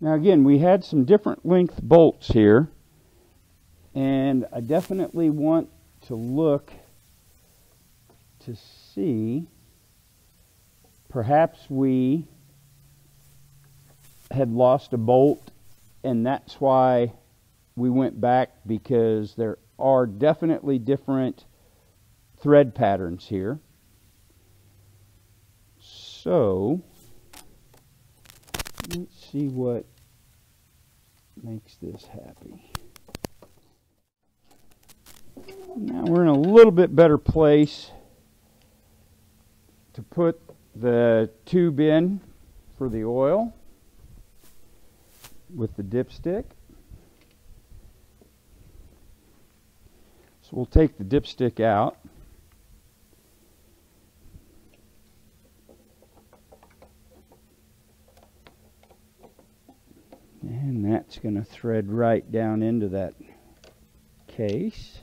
Now again, we had some different length bolts here, and I definitely want to look to see, perhaps we had lost a bolt and that's why we went back, because there are definitely different thread patterns here. So let's see what makes this happy. Now we're in a little bit better place to put the tube in for the oil with the dipstick. So we'll take the dipstick out. And that's going to thread right down into that case.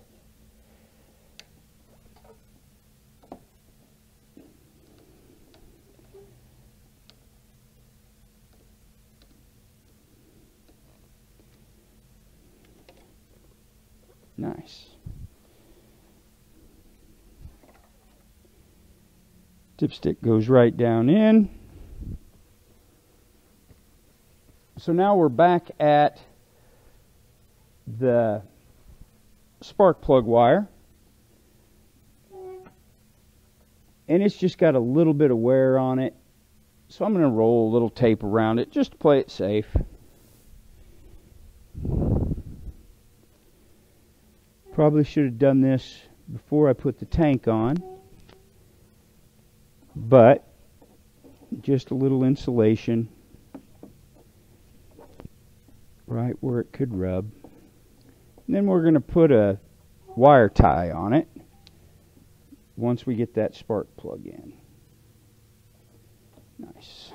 Nice. Dipstick goes right down in. So now we're back at the spark plug wire, and it's just got a little bit of wear on it, so I'm going to roll a little tape around it just to play it safe. Probably should have done this before I put the tank on, but just a little insulation right where it could rub. And then we're going to put a wire tie on it once we get that spark plug in. Nice.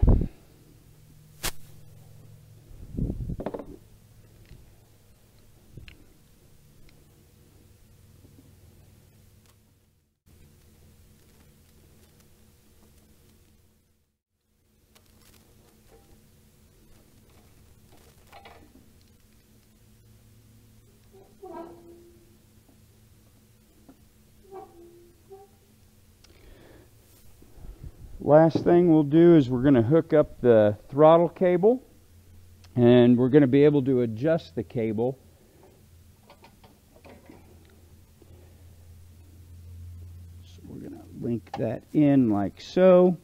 Last thing we'll do is we're going to hook up the throttle cable, and we're going to be able to adjust the cable. So we're going to link that in like so.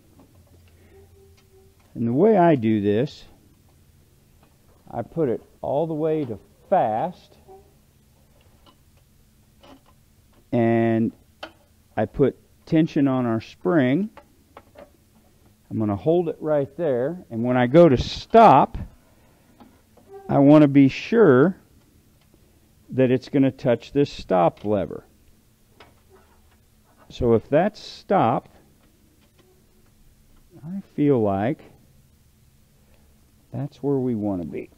And the way I do this, I put it all the way to fast, and I put tension on our spring. I'm going to hold it right there, and when I go to stop, I want to be sure that it's going to touch this stop lever. So if that's stop, I feel like that's where we want to be.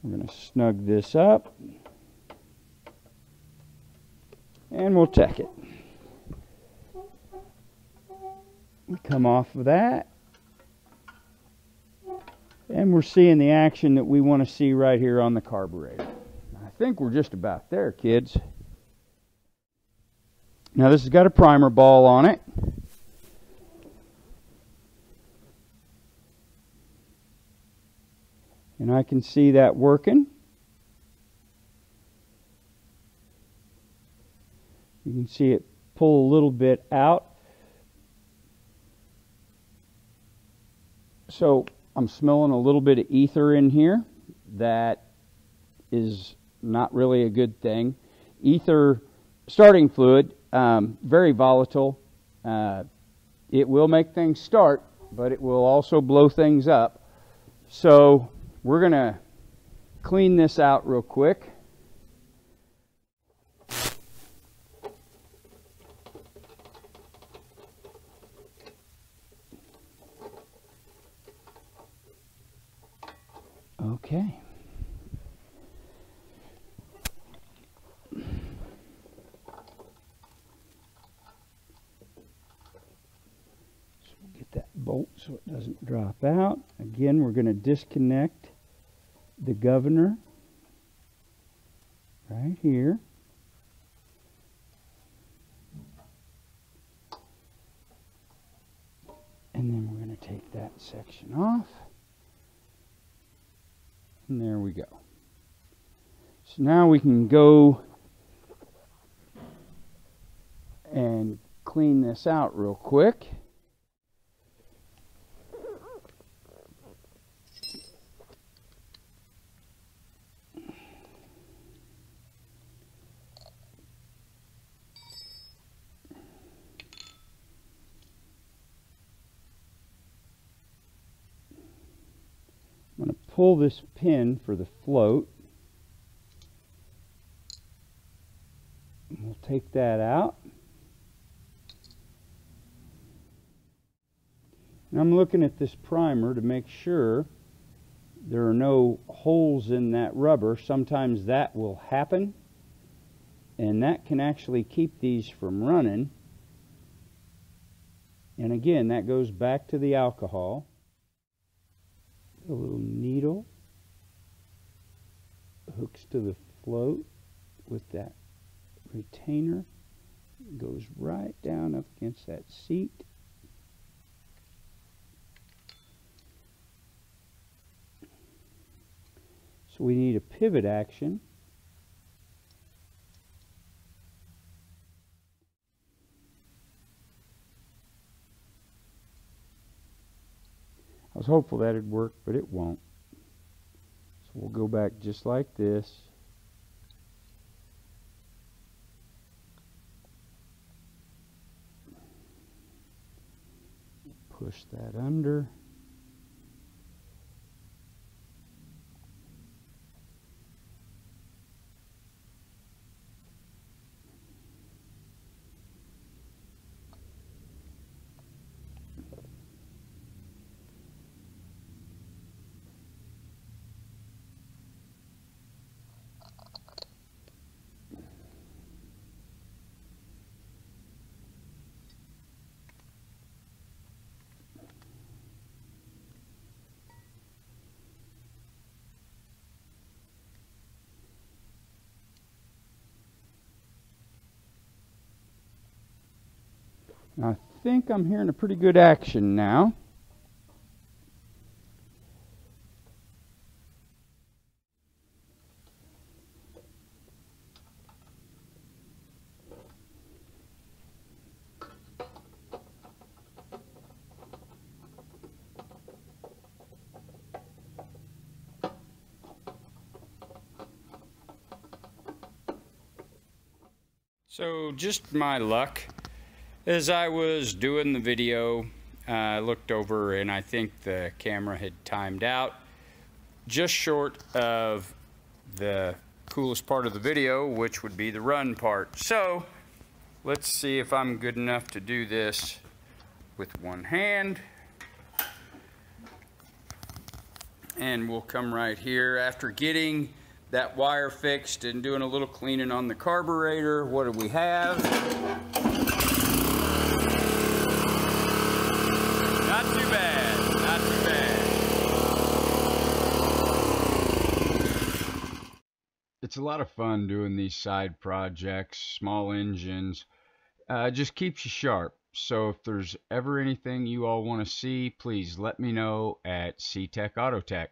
We're going to snug this up, and we'll check it. We come off of that, and we're seeing the action that we want to see right here on the carburetor. I think we're just about there, kids. Now this has got a primer ball on it. And I can see that working. You can see it pull a little bit out. So I'm smelling a little bit of ether in here. That is not really a good thing. Ether, starting fluid, very volatile. It will make things start, but it will also blow things up. So we're going to clean this out real quick. Okay. So we'll get that bolt so it doesn't drop out. Again, we're going to disconnect the governor right here. And then we're going to take that section off. And there we go. So now we can go and clean this out real quick. I'm going to pull this pin for the float. And we'll take that out. And I'm looking at this primer to make sure there are no holes in that rubber. Sometimes that will happen, and that can actually keep these from running. And again, that goes back to the alcohol. A little needle hooks to the float with that retainer, goes right down up against that seat. So we need a pivot action. I was hopeful that it'd work, but it won't. So we'll go back just like this. Push that under. I think I'm hearing a pretty good action now. So just my luck. As I was doing the video, I looked over and I think the camera had timed out just short of the coolest part of the video, which would be the run part. So let's see if I'm good enough to do this with one hand. And we'll come right here after getting that wire fixed and doing a little cleaning on the carburetor. What do we have? Not too bad, not too bad. It's a lot of fun doing these side projects, small engines. Just keeps you sharp. So if there's ever anything you all want to see, please let me know at CTech Autotech.